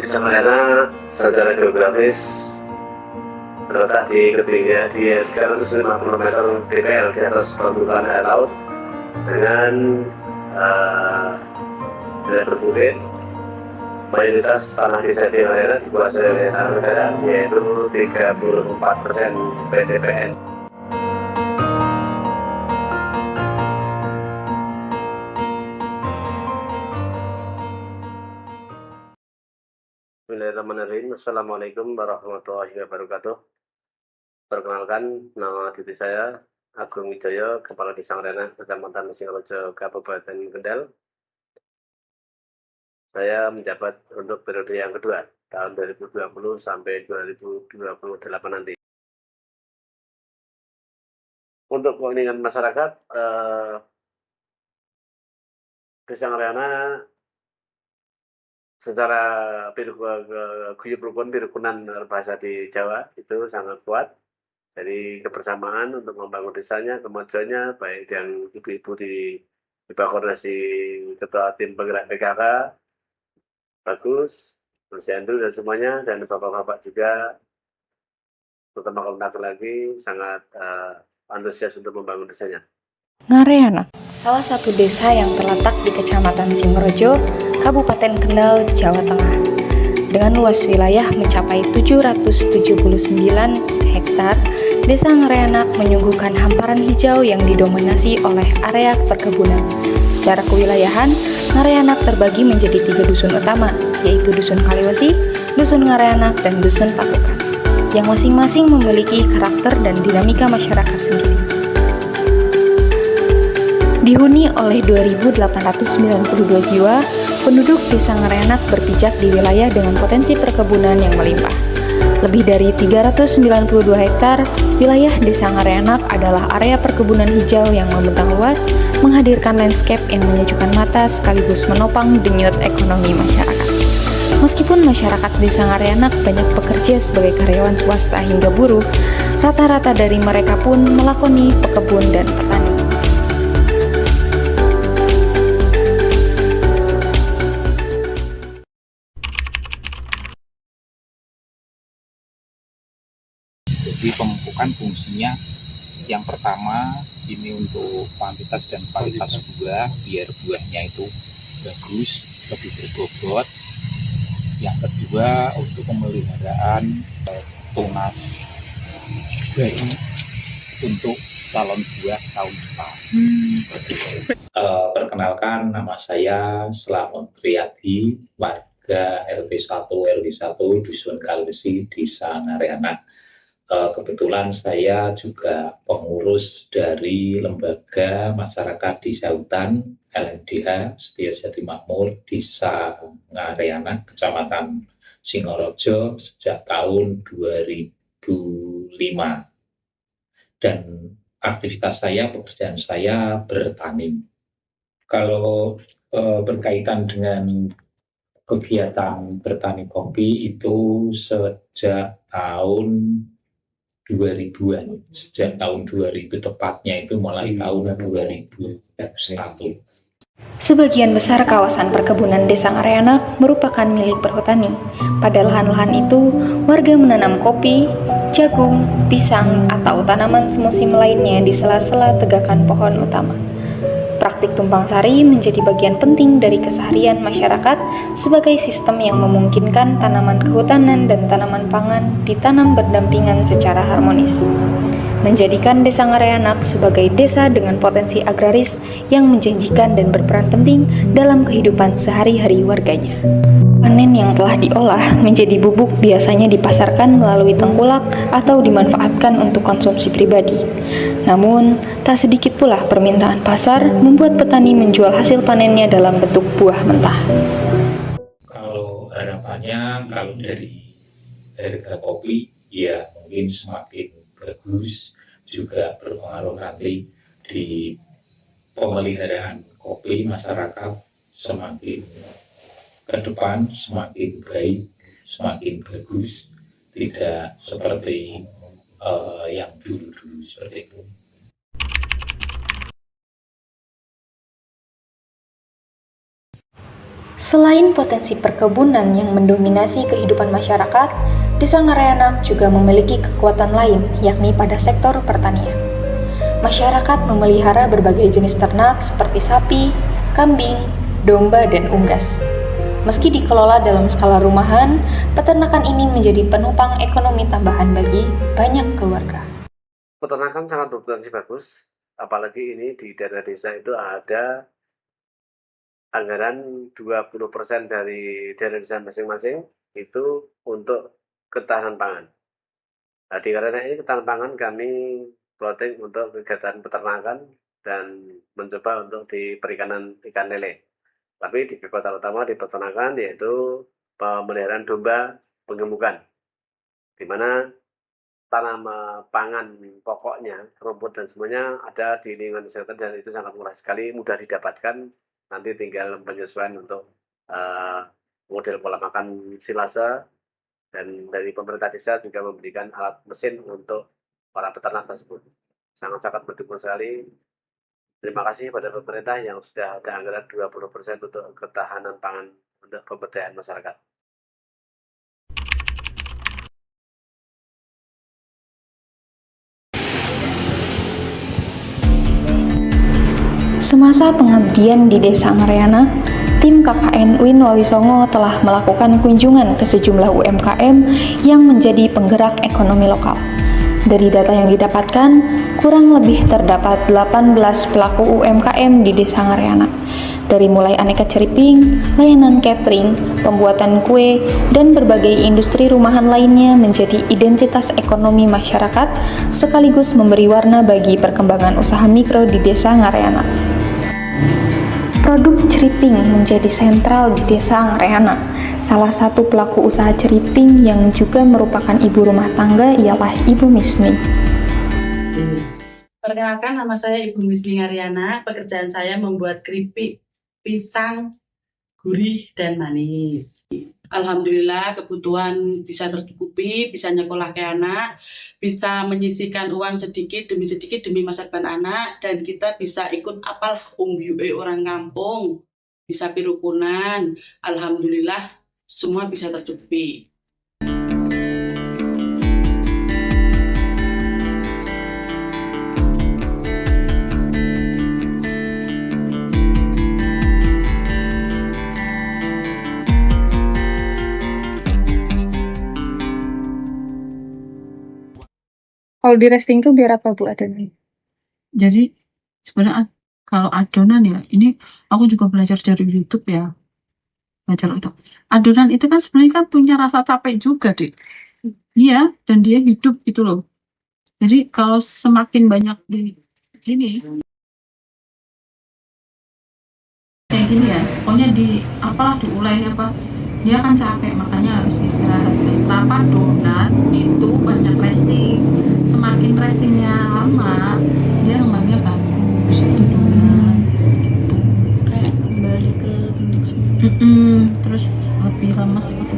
Desa Mariana secara geografis terletak di ketinggian di 350 meter DPL di atas permukaan air laut dengan wilayah berbukit. Mayoritas tanah desa di Mariana dikuasai oleh tanah negara, yaitu 34% PTPN. Bismillahirrahmanirrahim. Assalamualaikum warahmatullahi wabarakatuh. Perkenalkan, nama diri saya Agung Wijoyo, Kepala Desa Mariana, Kecamatan Singorojo, Kabupaten Kendal. Saya menjabat untuk periode yang kedua, tahun 2020 sampai 2028 nanti. Untuk kepentingan masyarakat, Desa Mariana secara guyub rukun pirukunan bahasa di Jawa itu sangat kuat. Jadi kebersamaan untuk membangun desanya, kemajuannya, baik yang ibu-ibu di bawah koordinasi ketua tim penggerak PKK, bagus, Posyandu dan semuanya, dan bapak-bapak juga terutama kontak lagi sangat antusias untuk membangun desanya. Ngareana, salah satu desa yang terletak di Kecamatan Singorojo, Kabupaten Kendal, Jawa Tengah. Dengan luas wilayah mencapai 779 hektar, Desa Ngareanak menyuguhkan hamparan hijau yang didominasi oleh area perkebunan. Secara kewilayahan, Ngareanak terbagi menjadi 3 dusun utama, yaitu Dusun Kaliwesi, Dusun Ngareanak, dan Dusun Pakukan, yang masing-masing memiliki karakter dan dinamika masyarakat sendiri. Dihuni oleh 2.892 jiwa, penduduk Desa Ngareanak berpijak di wilayah dengan potensi perkebunan yang melimpah. Lebih dari 392 hektar, wilayah Desa Ngareanak adalah area perkebunan hijau yang membentang luas, menghadirkan landscape yang menyejukkan mata sekaligus menopang denyut ekonomi masyarakat. Meskipun masyarakat Desa Ngareanak banyak bekerja sebagai karyawan swasta hingga buruh, rata-rata dari mereka pun melakoni pekebun dan petani. Jadi pemupukan fungsinya yang pertama ini untuk kuantitas dan kualitas buah, biar buahnya itu bagus, lebih berbobot. Yang kedua untuk pemeliharaan tunas bayi untuk calon buah tahun depan. Perkenalkan, nama saya Slamet Riyadi, warga RW1 Dusun Kaliwesi, Desa Ngareanak. Kebetulan saya juga pengurus dari Lembaga Masyarakat Desa Hutan LMDH Setia Jati Makmur Desa Ngareanak, Kecamatan Singorojo sejak tahun 2005. Dan aktivitas saya, pekerjaan saya bertani. Kalau berkaitan dengan kegiatan bertani kopi itu sejak tahun 2000-an, sejak tahun 2000 tepatnya itu mulai tahun 2001. Sebagian besar kawasan perkebunan Desa Ngareanak merupakan milik perhutani. Pada lahan-lahan itu, warga menanam kopi, jagung, pisang, atau tanaman semusim lainnya di sela-sela tegakan pohon utama. Praktik tumpang sari menjadi bagian penting dari keseharian masyarakat sebagai sistem yang memungkinkan tanaman kehutanan dan tanaman pangan ditanam berdampingan secara harmonis, menjadikan Desa Ngareanak sebagai desa dengan potensi agraris yang menjanjikan dan berperan penting dalam kehidupan sehari-hari warganya. Panen yang telah diolah menjadi bubuk biasanya dipasarkan melalui tengkulak atau dimanfaatkan untuk konsumsi pribadi. Namun, tak sedikit pula permintaan pasar membuat petani menjual hasil panennya dalam bentuk buah mentah. Kalau harapannya, kalau dari harga kopi, ya mungkin semakin bagus, juga berpengaruh nanti di pemeliharaan kopi masyarakat semakin ke depan semakin baik, semakin bagus, tidak seperti yang dulu-dulu seperti itu. Selain potensi perkebunan yang mendominasi kehidupan masyarakat, Desa Ngareanak juga memiliki kekuatan lain, yakni pada sektor pertanian. Masyarakat memelihara berbagai jenis ternak seperti sapi, kambing, domba, dan unggas. Meski dikelola dalam skala rumahan, peternakan ini menjadi penopang ekonomi tambahan bagi banyak keluarga. Peternakan sangat berpotensi bagus, apalagi ini di dana desa itu ada anggaran 20% dari dana desa masing-masing itu untuk ketahanan pangan. Nah, karena ini ketahanan pangan kami plotting untuk kegiatan peternakan dan mencoba untuk di perikanan ikan lele. Tapi di kekuatan utama di peternakan yaitu pemeliharaan domba penggemukan, di mana tanam pangan pokoknya, rumput dan semuanya ada di lingkungan kesehatan dan itu sangat murah sekali, mudah didapatkan. Nanti tinggal penyesuaian untuk model pola makan silase, dan dari pemerintah desa juga memberikan alat mesin untuk para peternak tersebut. Sangat-sangat mendukung sekali. Terima kasih pada pemerintah yang sudah ada anggaran 20% untuk ketahanan pangan untuk pemberdayaan masyarakat. Semasa pengabdian di Desa Ngareanak, tim KKN UIN Wali Songo telah melakukan kunjungan ke sejumlah UMKM yang menjadi penggerak ekonomi lokal. Dari data yang didapatkan, kurang lebih terdapat 18 pelaku UMKM di Desa Ngareanak, dari mulai aneka ceriping, layanan catering, pembuatan kue, dan berbagai industri rumahan lainnya menjadi identitas ekonomi masyarakat, sekaligus memberi warna bagi perkembangan usaha mikro di Desa Ngareanak. Produk ceriping menjadi sentral di Desa Ngareanak. Salah satu pelaku usaha ceriping yang juga merupakan ibu rumah tangga ialah Ibu Misni. Perkenalkan, nama saya Ibu Misni Ngareanak. Pekerjaan saya membuat keripik pisang gurih dan manis. Alhamdulillah kebutuhan bisa tercukupi, bisa nyekolah ke anak, bisa menyisihkan uang sedikit demi masa depan anak, dan kita bisa ikut apal orang kampung, bisa pirukunan. Alhamdulillah semua bisa tercukupi. Kalau di resting tuh biar apa Bu adonannya? Jadi sebenarnya kalau adonan ya, ini aku juga belajar dari YouTube ya, belajar itu. Adonan itu kan sebenarnya kan punya rasa capek juga deh. Iya, dan dia hidup gitu loh. Jadi kalau semakin banyak di gini, kayak gini ya, pokoknya di apalah diulai apa, dia kan capek, makanya harus istirahat. Kenapa donat itu banyak resting? Semakin restingnya lama, dia kembangnya bagus. Itu donat. Itu Kayak kembali ke bentuk semula. Terus lebih lemes gitu.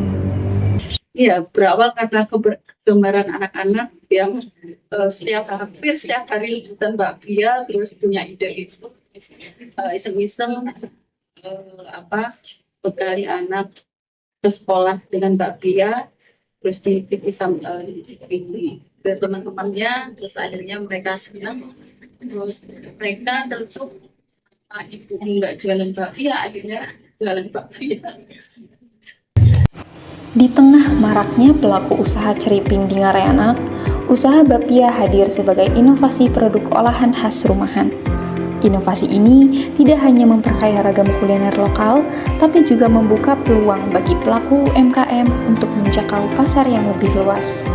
Iya, berawal karena kegemaran anak-anak yang hampir setiap hari liputan bakpia, terus punya ide itu iseng-iseng bekali anak ke sekolah dengan bakpia, terus dicicipi ke teman-temannya, terus akhirnya mereka senang, terus mereka terus ibu nggak jualan bakpia, akhirnya jualan bakpia. Di tengah maraknya pelaku usaha ceriping di Ngareanak, usaha bapia hadir sebagai inovasi produk olahan khas rumahan. Inovasi ini tidak hanya memperkaya ragam kuliner lokal, tapi juga membuka peluang bagi pelaku UMKM untuk menjangkau pasar yang lebih luas.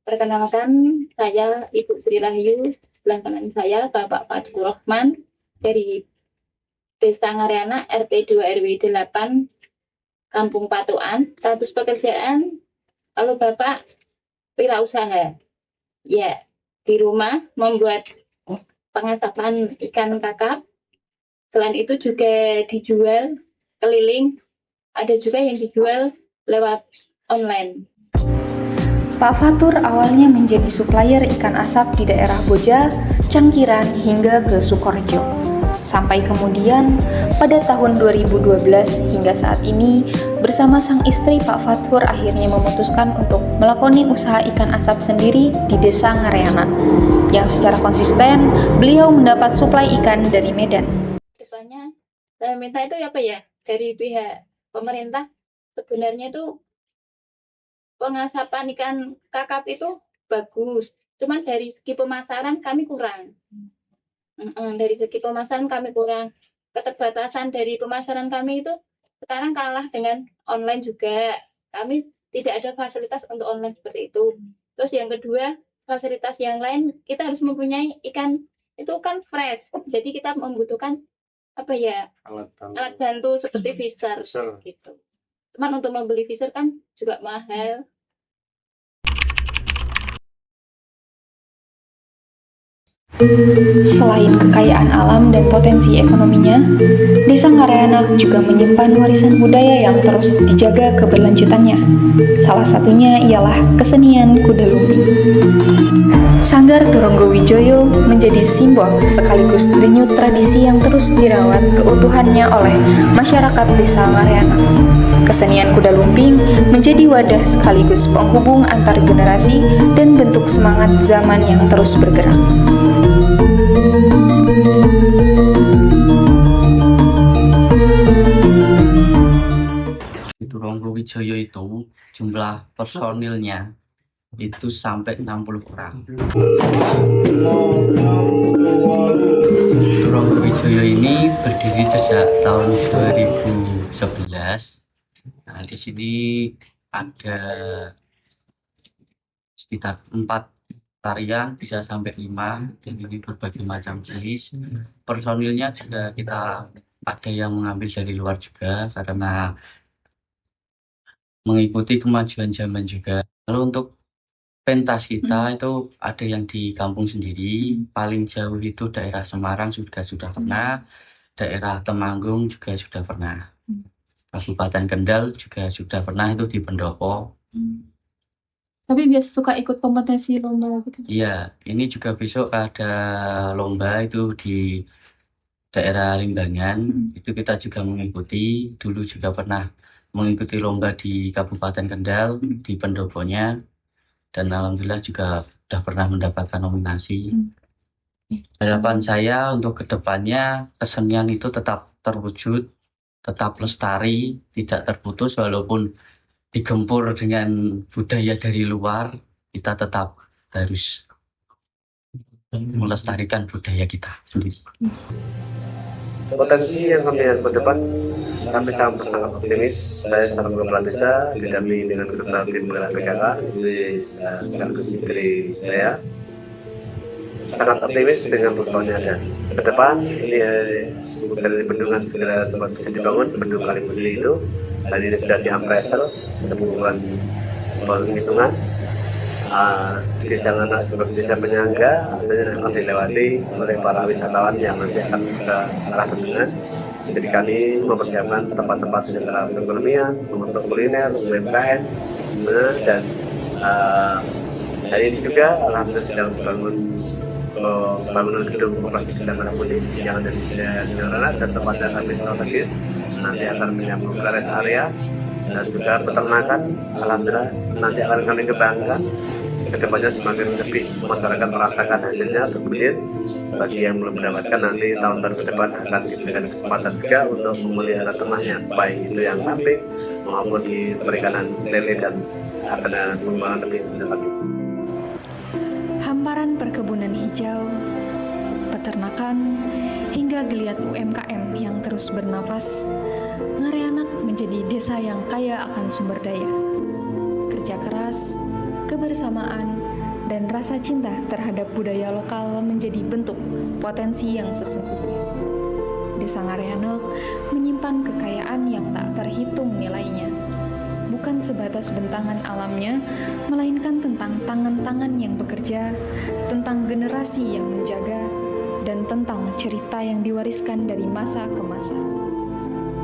Perkenalkan, saya Ibu Sri Rahayu, sebelah kanan saya Bapak Fathur Rahman dari Desa Ngareana, RT 2 RW 8, Kampung Patuan. Status pekerjaan, kalau Bapak wirausaha, ya di rumah membuat pengasapan ikan kakap. Selain itu juga dijual keliling, ada juga yang dijual lewat online. Pak Fatur awalnya menjadi supplier ikan asap di daerah Boja, Cangkiran, hingga ke Sukorejo. Sampai kemudian pada tahun 2012 hingga saat ini bersama sang istri Pak Fatur akhirnya memutuskan untuk melakoni usaha ikan asap sendiri di Desa Ngareana, yang secara konsisten beliau mendapat suplai ikan dari Medan. Depannya saya minta itu apa ya, dari pihak pemerintah sebenarnya itu pengasapan ikan kakap itu bagus, cuman dari segi pemasaran kami kurang. Dari segi pemasaran kami kurang, keterbatasan dari pemasaran kami itu sekarang kalah dengan online juga. Kami tidak ada fasilitas untuk online seperti itu. Terus yang kedua, fasilitas yang lain kita harus mempunyai ikan itu kan fresh, jadi kita membutuhkan apa ya, alat bantu seperti fisher gitu. Cuman untuk membeli fisher kan juga mahal. Selain kekayaan alam dan potensi ekonominya, Desa Ngareana juga menyimpan warisan budaya yang terus dijaga keberlanjutannya. Salah satunya ialah kesenian kuda lumping. Sanggar Turunggo Wijoyo menjadi simbol sekaligus denyut tradisi yang terus dirawat keutuhannya oleh masyarakat Desa Ngareana. Kesenian kuda lumping menjadi wadah sekaligus penghubung antar generasi dan bentuk semangat zaman yang terus bergerak. Di Turunggo Wijoyo itu jumlah personilnya itu sampai 60 orang. Turunggo Wijoyo ini berdiri sejak tahun 2011. Nah, di sini ada sekitar 4 tarian, bisa sampai 5, dan ini berbagai macam jenis. Personilnya juga kita ada yang mengambil dari luar juga karena mengikuti kemajuan zaman juga. Lalu untuk pentas kita itu ada yang di kampung sendiri, paling jauh itu daerah Semarang sudah pernah, daerah Temanggung juga sudah pernah, Kabupaten Kendal juga sudah pernah, itu di Pendopo. Tapi biasa suka ikut kompetisi lomba gitu. Iya, ini juga besok ada lomba itu di daerah Limbangan, itu kita juga mengikuti. Dulu juga pernah mengikuti lomba di Kabupaten Kendal, di Pendoponya, dan alhamdulillah juga sudah pernah mendapatkan nominasi. Harapan saya untuk kedepannya kesenian itu tetap terwujud, tetap lestari, tidak terputus walaupun digempur dengan budaya dari luar, kita tetap harus melestarikan budaya kita sendiri. Potensi yang kami lihat ke depan, kami sangat optimis. Saya seorang kepala desa, didampingi dengan ketua tim PKK, sekaligus istri saya. Sangat optimis dengan berkembangnya dan ke depan ini dari bendungan segera sempat bisa dibangun, bendung Kalimusi itu. Tadi ini sudah diampresel, temukan penghitungan. Desa Ngareana sebagai desa penyangga akan dilewati oleh para wisatawan yang nanti akan ke arah bendungan. Jadi kami mempersiapkan tempat-tempat secara perekonomian, untuk kuliner, UMKM, dan hari ini juga alhamdulillah sedang membangun bangunan gedung operasi Sedangkan Putih yang ada di Ngareana dan tempatnya kami strategis nanti akan menyambung ke rest area dan juga peternakan. Alhamdulillah nanti akan kami kembangkan kedepannya semakin lebih masyarakat merasakan hasilnya. Kemudian bagi yang belum mendapatkan nanti tahun-tahun ke depan akan diberikan kesempatan juga untuk memelihara ternaknya, baik itu yang kambing maupun di perikanan lele dan ada pengembangan lebih lanjut. Hamparan perkebunan hijau, peternakan, hingga geliat UMKM yang terus bernafas, Ngareana menjadi desa yang kaya akan sumber daya. Kerja keras, kebersamaan, dan rasa cinta terhadap budaya lokal menjadi bentuk potensi yang sesungguhnya. Desa Ngareanek menyimpan kekayaan yang tak terhitung nilainya. Bukan sebatas bentangan alamnya, melainkan tentang tangan-tangan yang bekerja, tentang generasi yang menjaga, dan tentang cerita yang diwariskan dari masa ke masa.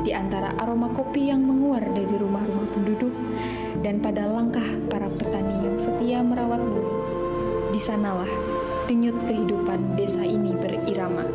Di antara aroma kopi yang menguar dari rumah-rumah penduduk dan pada langkah para petani yang setia merawat bumi, di sanalah denyut kehidupan desa ini berirama.